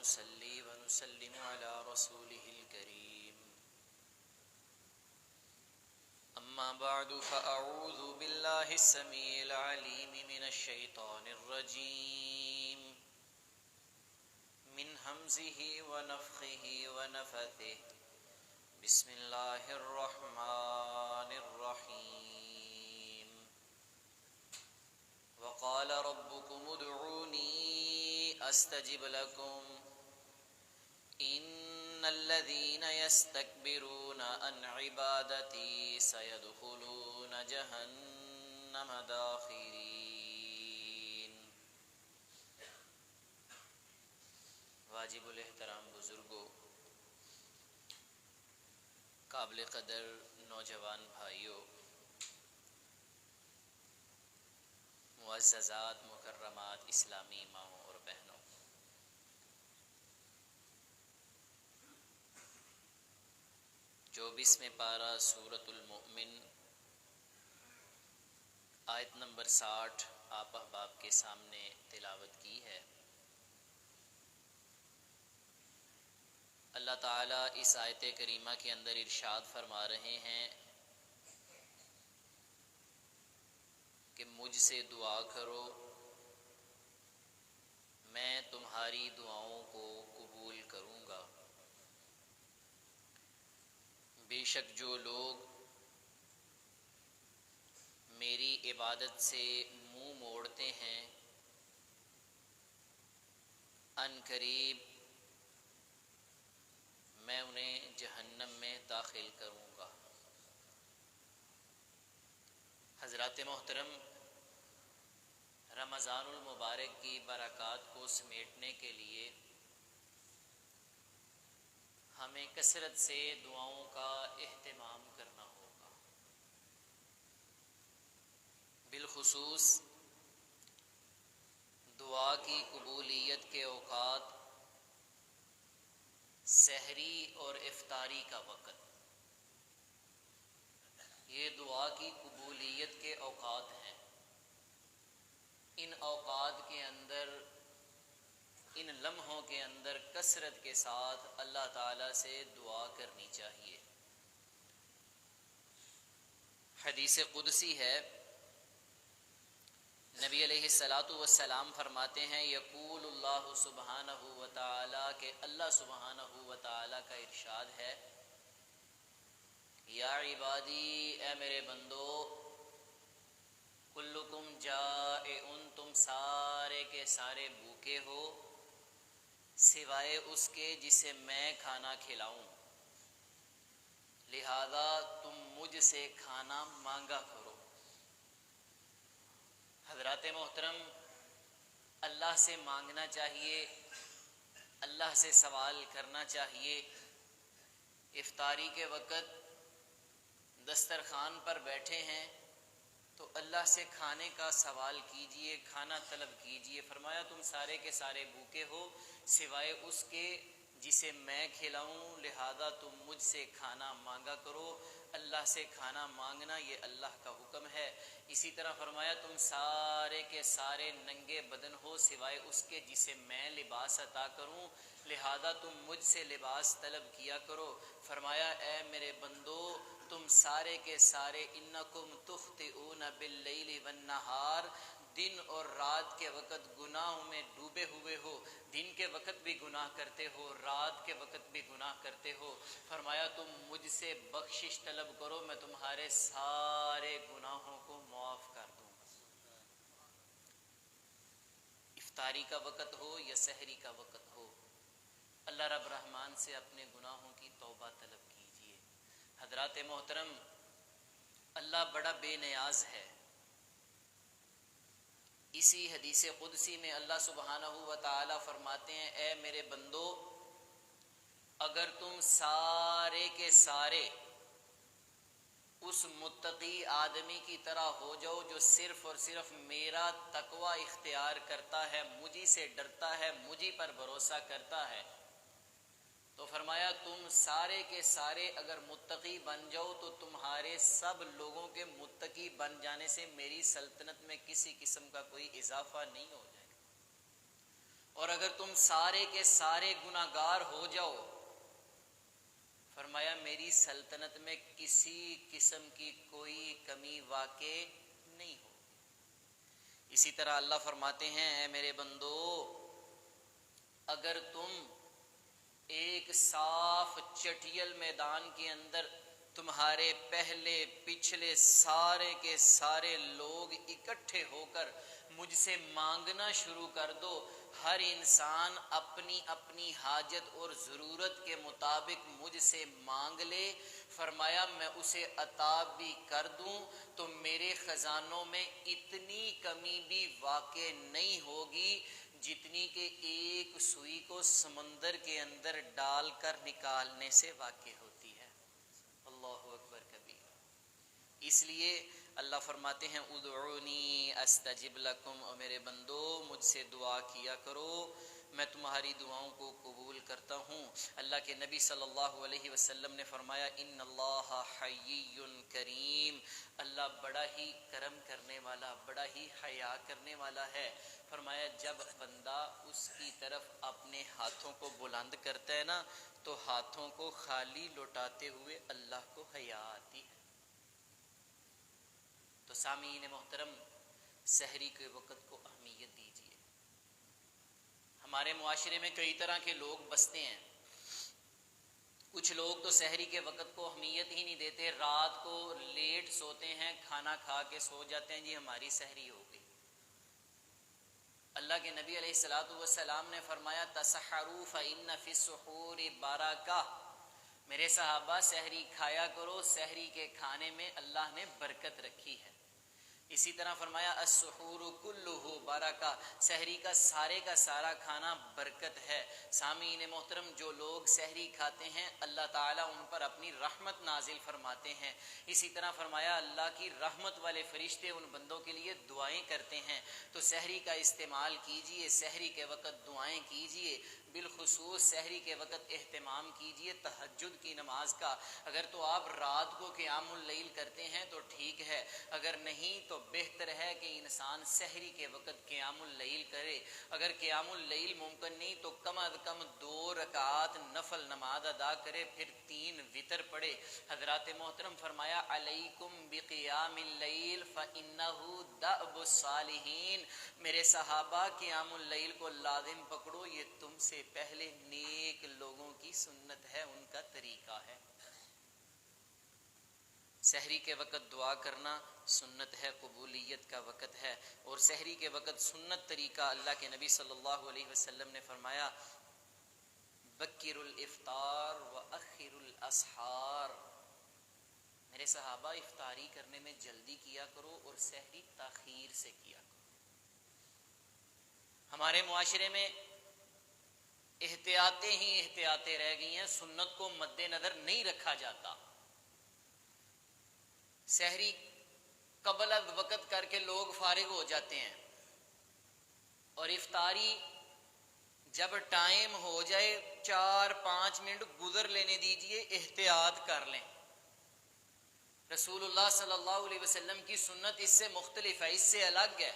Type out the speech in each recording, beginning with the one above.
ونصلي ونسلم على رسوله الكريم أما بعد فأعوذ بالله السميع العليم من الشيطان الرجيم من همزه ونفخه ونفثه بسم الله الرحمن الرحيم وقال ربكم ادعوني أستجب لكم إن الذين يستكبرون عن عبادتي سيدخلون جهنم داخرين۔ واجب الاحترام بزرگوں، قابل قدر نوجوان بھائیوں، معززات مکرمات اسلامی ماؤں اور بہنوں، چوبیسویں پارہ سورۃ المؤمن آیت نمبر 60 آپ احباب کے سامنے تلاوت کی ہے۔ اللہ تعالیٰ اس آیت کریمہ کے اندر ارشاد فرما رہے ہیں کہ مجھ سے دعا کرو، میں تمہاری دعاؤں کو قبول کروں گا۔ بے شک جو لوگ میری عبادت سے منہ موڑتے ہیں، ان قریب میں انہیں جہنم میں داخل کروں گا۔ حضرات محترم، رمضان المبارک کی برکات کو سمیٹنے کے لیے ہمیں کثرت سے دعاؤں کا اہتمام کرنا ہوگا۔ بالخصوص دعا کی قبولیت کے اوقات سحری اور افطاری کا وقت، یہ دعا کی قبولیت کے اوقات ہیں۔ ان اوقات کے اندر، ان لمحوں کے اندر کثرت کے ساتھ اللہ تعالیٰ سے دعا کرنی چاہیے۔ حدیث قدسی ہے، نبی علیہ السلام فرماتے ہیں، یقول اللہ سبحانہ و تعالیٰ، کہ اللہ سبحانہ و تعالیٰ کا ارشاد ہے، یا عبادی، اے میرے بندو، کلکم جائعون، تم سارے کے سارے بھوکے ہو سوائے اس کے جسے میں کھانا کھلاؤں، لہذا تم مجھ سے کھانا مانگا کرو۔ حضرات محترم، اللہ سے مانگنا چاہیے، اللہ سے سوال کرنا چاہیے۔ افطاری کے وقت دسترخوان پر بیٹھے ہیں تو اللہ سے کھانے کا سوال کیجئے، کھانا طلب کیجئے۔ فرمایا تم سارے کے سارے بھوکے ہو سوائے اس کے جسے میں کھلاؤں، لہذا تم مجھ سے کھانا مانگا کرو۔ اللہ سے کھانا مانگنا یہ اللہ کا حکم ہے۔ اسی طرح فرمایا تم سارے کے سارے ننگے بدن ہو سوائے اس کے جسے میں لباس عطا کروں، لہذا تم مجھ سے لباس طلب کیا کرو۔ فرمایا اے میرے بندو، تم سارے کے سارے انکم تخطئون باللیل والنہار، دن اور رات کے وقت گناہوں میں ڈوبے ہوئے ہو، دن کے وقت بھی گناہ کرتے ہو، رات کے وقت بھی گناہ کرتے ہو۔ فرمایا تم مجھ سے بخشش طلب کرو، میں تمہارے سارے گناہوں کو معاف کر دوں گا۔ افطاری کا وقت ہو یا سحری کا وقت ہو، اللہ رب رحمان سے اپنے گناہوں کی توبہ طلب کیجیے۔ حضرات محترم، اللہ بڑا بے نیاز ہے۔ اسی حدیث قدسی میں اللہ سبحانہ و تعالی فرماتے ہیں، اے میرے بندو، اگر تم سارے کے سارے اس متقی آدمی کی طرح ہو جاؤ جو صرف اور صرف میرا تقوی اختیار کرتا ہے، مجھی سے ڈرتا ہے، مجھی پر بھروسہ کرتا ہے، تو فرمایا تم سارے کے سارے اگر متقی بن جاؤ تو تمہارے سب لوگوں کے متقی بن جانے سے میری سلطنت میں کسی قسم کا کوئی اضافہ نہیں ہو جائے گا۔ اور اگر تم سارے کے سارے گناہگار ہو جاؤ، فرمایا میری سلطنت میں کسی قسم کی کوئی کمی واقع نہیں ہو۔ اسی طرح اللہ فرماتے ہیں اے میرے بندو، اگر تم ایک صاف چٹیل میدان کے اندر تمہارے پہلے پچھلے سارے کے سارے لوگ اکٹھے ہو کر مجھ سے مانگنا شروع کر دو، ہر انسان اپنی اپنی حاجت اور ضرورت کے مطابق مجھ سے مانگ لے، فرمایا میں اسے عطا بھی کر دوں تو میرے خزانوں میں اتنی کمی بھی واقع نہیں ہوگی جتنی کہ ایک سوئی کو سمندر کے اندر ڈال کر نکالنے سے واقع ہوتی ہے۔ اللہ اکبر کبیر۔ اس لیے اللہ فرماتے ہیں ادعونی استجب لکم، اور میرے بندو مجھ سے دعا کیا کرو، میں تمہاری دعاؤں کو قبول کرتا ہوں۔ اللہ کے نبی صلی اللہ علیہ وسلم نے فرمایا ان اللہ حیی کریم، اللہ بڑا ہی کرم کرنے والا، بڑا ہی حیا کرنے والا ہے۔ فرمایا جب بندہ اس کی طرف اپنے ہاتھوں کو بلند کرتا ہے نا تو ہاتھوں کو خالی لوٹاتے ہوئے اللہ کو حیا آتی ہے۔ تو سامعین محترم، سحری کے وقت کو اہمیت دیجیے۔ ہمارے معاشرے میں کئی طرح کے لوگ بستے ہیں۔ کچھ لوگ تو سحری کے وقت کو اہمیت ہی نہیں دیتے، رات کو لیٹ سوتے ہیں، کھانا کھا کے سو جاتے ہیں، جی ہماری سحری ہو گئی۔ اللہ کے نبی علیہ الصلوۃ والسلام نے فرمایا تسحروا فإن فی السحور برکہ، میرے صحابہ سحری کھایا کرو، سحری کے کھانے میں اللہ نے برکت رکھی ہے۔ اسی طرح فرمایا السحور کلہ برکہ، سحری کا سارے کا سارا کھانا برکت ہے۔ سامعین محترم، جو لوگ سحری کھاتے ہیں اللہ تعالیٰ ان پر اپنی رحمت نازل فرماتے ہیں۔ اسی طرح فرمایا اللہ کی رحمت والے فرشتے ان بندوں کے لیے دعائیں کرتے ہیں۔ تو سحری کا استعمال کیجئے، سحری کے وقت دعائیں کیجئے، بالخصوص سحری کے وقت اہتمام کیجئے تہجد کی نماز کا۔ اگر تو آپ رات کو قیام اللیل کرتے ہیں تو ٹھیک ہے، اگر نہیں تو بہتر ہے کہ انسان سحری کے وقت قیام اللیل کرے۔ اگر قیام اللیل ممکن نہیں تو کم از کم 2 رکعات نفل نماز ادا کرے، پھر 3 وتر پڑھے۔ حضرات محترم فرمایا علیکم بقیام اللیل فإنہ دأب الصالحین، میرے صحابہ قیام اللیل کو لازم پکڑو، یہ تم سے پہلے نیک لوگوں کی سنت ہے، ان کا طریقہ ہے۔ سحری کے وقت دعا کرنا سنت ہے، قبولیت کا وقت ہے۔ اور سحری کے وقت سنت طریقہ اللہ کے نبی صلی اللہ علیہ وسلم نے فرمایا بکر الافطار واخر الاسحار، میرے صحابہ افطاری کرنے میں جلدی کیا کرو اور سحری تاخیر سے کیا کرو۔ ہمارے معاشرے میں احتیاطیں ہی احتیاطیں رہ گئی ہیں، سنت کو مد نظر نہیں رکھا جاتا۔ سحری قبل از وقت کر کے لوگ فارغ ہو جاتے ہیں، اور افطاری جب ٹائم ہو جائے 4-5 منٹ گزر لینے دیجئے، احتیاط کر لیں۔ رسول اللہ صلی اللہ علیہ وسلم کی سنت اس سے مختلف ہے، اس سے الگ ہے۔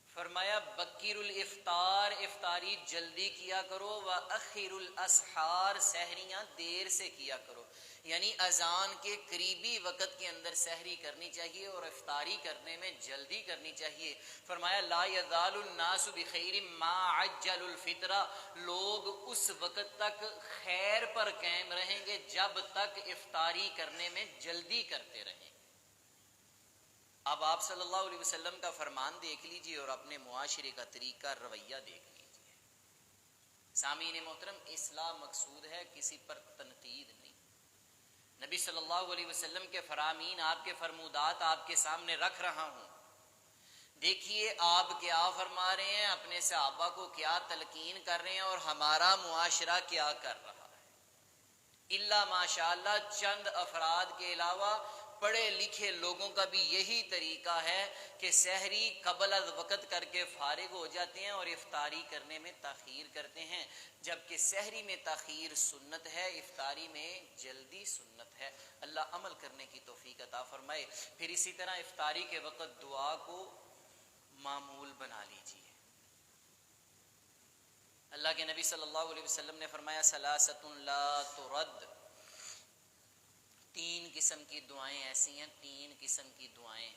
فرمایا بکیر الافطار، افطاری جلدی کیا کرو، واخر الاسحار، سحریاں دیر سے کیا کرو، یعنی اذان کے قریبی وقت کے اندر سحری کرنی چاہیے اور افطاری کرنے میں جلدی کرنی چاہیے۔ فرمایا لا یزال الناس بخیر ما عجل الفطرہ، لوگ اس وقت تک خیر پر قائم رہیں گے جب تک افطاری کرنے میں جلدی کرتے رہیں۔ اب آپ صلی اللہ علیہ وسلم کا فرمان دیکھ لیجئے اور اپنے معاشرے کا طریقہ رویہ دیکھ لیجئے۔ سامعین محترم، اصلاح مقصود ہے، کسی پر تنقید نہیں۔ نبی صلی اللہ علیہ وسلم کے فرامین، آپ کے فرمودات آپ کے سامنے رکھ رہا ہوں، دیکھیے آپ کیا فرما رہے ہیں، اپنے صحابہ کو کیا تلقین کر رہے ہیں اور ہمارا معاشرہ کیا کر رہا ہے۔ الا ماشاءاللہ چند افراد کے علاوہ پڑھے لکھے لوگوں کا بھی یہی طریقہ ہے کہ سحری قبل از وقت کر کے فارغ ہو جاتے ہیں اور افطاری کرنے میں تاخیر کرتے ہیں، جبکہ سحری میں تاخیر سنت ہے، افطاری میں جلدی سنت ہے۔ اللہ عمل کرنے کی توفیق عطا فرمائے۔ پھر اسی طرح افطاری کے وقت دعا کو معمول بنا لیجیے۔ اللہ کے نبی صلی اللہ علیہ وسلم نے فرمایا ثلاثۃ لا ترد، تین قسم کی دعائیں ایسی ہیں، تین قسم کی دعائیں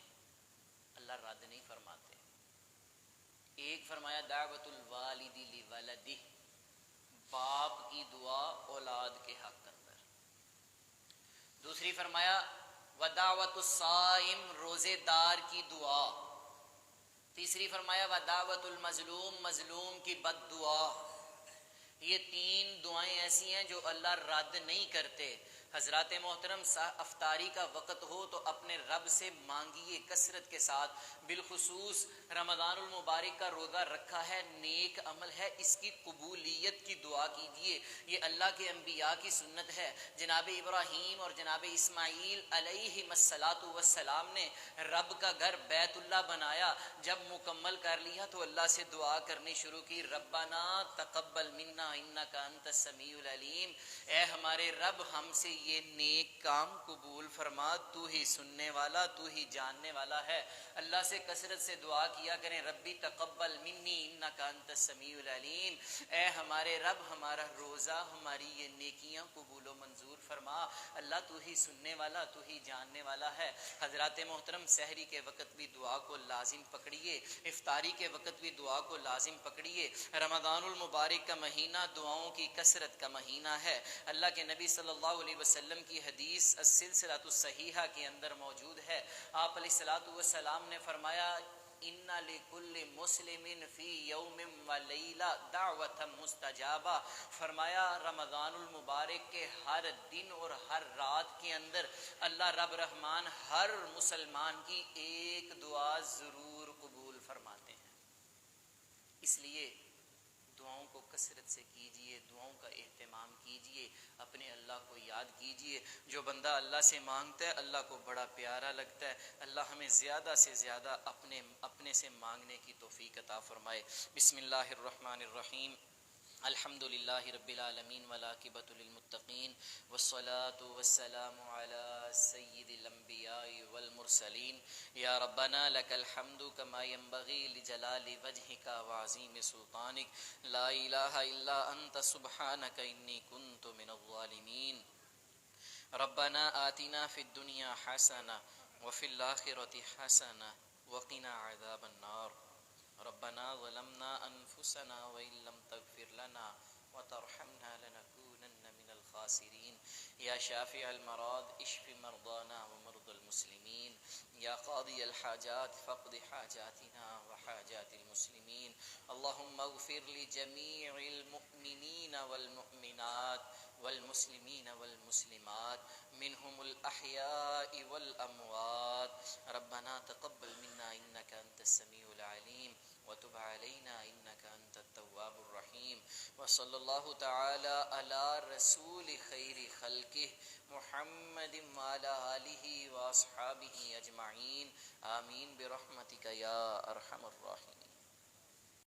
اللہ رد نہیں فرماتے۔ ایک فرمایا دعوت الوالد لولدہ، باپ کی دعا اولاد کے حق اندر۔ دوسری فرمایا ودعوت الصائم، روزے دار کی دعا۔ تیسری فرمایا ودعوت المظلوم، مظلوم کی بد دعا۔ یہ تین دعائیں ایسی ہیں جو اللہ رد نہیں کرتے۔ حضرات محترم، افطاری کا وقت ہو تو اپنے رب سے مانگیے کثرت کے ساتھ، بالخصوص رمضان المبارک کا روزہ رکھا ہے، نیک عمل ہے، اس کی قبولیت کی دعا کیجیے۔ یہ اللہ کے انبیاء کی سنت ہے۔ جناب ابراہیم اور جناب اسماعیل علیہ السلام نے رب کا گھر بیت اللہ بنایا، جب مکمل کر لیا تو اللہ سے دعا کرنی شروع کی، ربنا تقبل منا انک انت السمیع العلیم، اے ہمارے رب ہم سے یہ نیک کام قبول فرما، تو ہی سننے والا، تو ہی جاننے والا ہے۔ اللہ سے کثرت سے دعا کیا کریں، ربی تقبل منی انک انت السمیع العلیم، اے ہمارے رب ہمارا روزہ، ہماری یہ نیکیاں قبول و منظور فرما، اللہ تو ہی سننے والا، تو ہی جاننے والا ہے۔ حضرات محترم، سحری کے وقت بھی دعا کو لازم پکڑیے، افطاری کے وقت بھی دعا کو لازم پکڑیے۔ رمضان المبارک کا مہینہ دعاؤں کی کثرت کا مہینہ ہے۔ اللہ کے نبی صلی اللہ علیہ وسلم کی حدیث السلسلہ الصحیحہ کے اندر موجود ہے۔ آپ علیہ الصلوۃ والسلام نے فرمایا ان لکل مسلم فی یوم و لیلہ دعوت مستجابہ، فرمایا رمضان المبارک کے ہر دن اور ہر رات کے اندر اللہ رب رحمان ہر مسلمان کی ایک دعا ضرور قبول فرماتے ہیں۔ اس لیے دعاؤں کو کثرت سے کیجئے، دعاؤں کا اہتمام کیجئے، اپنے اللہ کو یاد کیجئے۔ جو بندہ اللہ سے مانگتا ہے اللہ کو بڑا پیارا لگتا ہے۔ اللہ ہمیں زیادہ سے زیادہ اپنے سے مانگنے کی توفیق عطا فرمائے۔ بسم اللہ الرحمن الرحیم، الحمد للہ رب العالمین والعاقبۃ للمتقین والصلاة والسلام علی سید الانبیاء والمرسلین، یا ربنا لک الحمد کما ینبغی لجلال وجہک وعظیم سلطانک، لا الہ الا انت سبحانک انی کنت من الظالمین۔ ربنا آتنا فی الدنیا حسنہ وفی الآخرۃ حسنہ وقنا عذاب النار۔ ربنا ظلمنا انفسنا وان لم تغفر لنا وترحمنا لنكونن من الخاسرین۔ یا شافع المراد اشف مرضانا ومرضى المسلمین، یا قاضی الحاجات فاقض حاجاتنا وحاجات المسلمین۔ اللهم اغفر لجميع المؤمنین والمؤمنات والمسلمین والمسلمات منهم الأحياء والأموات۔ ربنا تقبل منا إنك أنت السميع العليم وتب علينا إنك أنت التواب الرحيم، وصلى الله تعالى على رسول خير خلقه محمد وعلى آله وأصحابه أجمعين، آمين برحمتك يا أرحم الراحمين۔